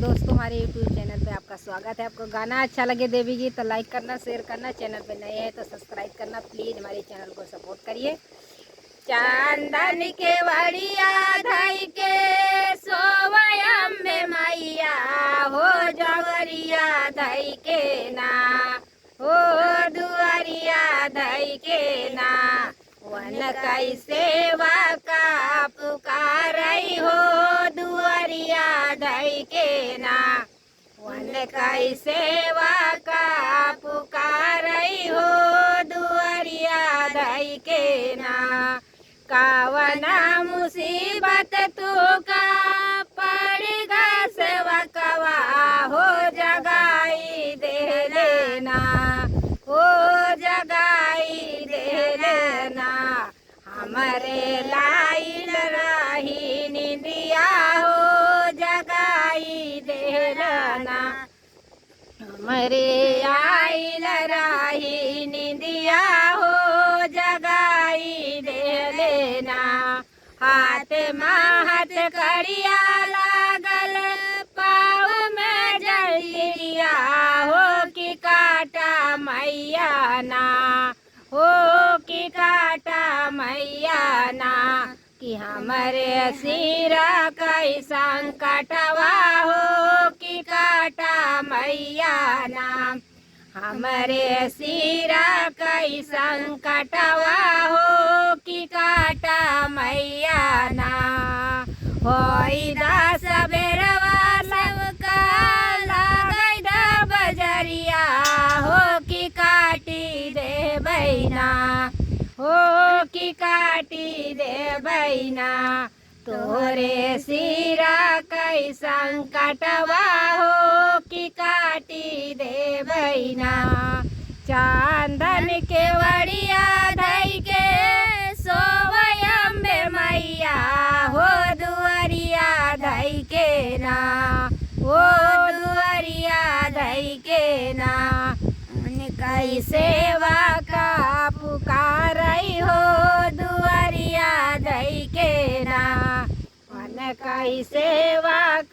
दोस्तों, हमारे YouTube channel पे आपका स्वागत है। आपको गाना अच्छा लगे देवी जी तो लाइक करना, शेयर करना। चैनल पे नए हैं तो सब्सक्राइब करना। प्लीज़ हमारे चैनल को सपोर्ट करिए। चांदन के वड़िया धई के सोवयम में मैया हो जगरिया धई के ना हो दुआरिया धई के ना वन कई सेवा का पुकारई हो दुआरिया धई के ना वन कई सेवा का पुकारई हो दुआरिया धई के ना कावना मुसीबत तू का पड़ेगा सेवकवा हो जगाई दे लेना हो जगाई दे लेना हमारे लाइन रही निंदिया हो जगाई दे लेना हमारे आइल रही निंदिया हो जगाई दे लेना हाथ माहत कड़िया लागल पाव में जलिया हो कि काटा मैया ना हो कि काटा मैया ना कि हमारे सिरा कई संकटवा हो कि काटा मैया ना हमारे सिरा कई संकटवा हो कि काटा मैया ना होई दा सबेरवा सबका लागई दा बजरिया हो कि काटी दे बैना हो कि काटी दे बैना तोरे सिरा कई संकटवा हो कि काटी दे बैना चांदन के वड़िया धई के सोवयम में मैया हो दुआरिया धई के ना हो दुआरिया धई के ना कई सेवा का पुकारई हो दुआरिया धई के ना कई सेवा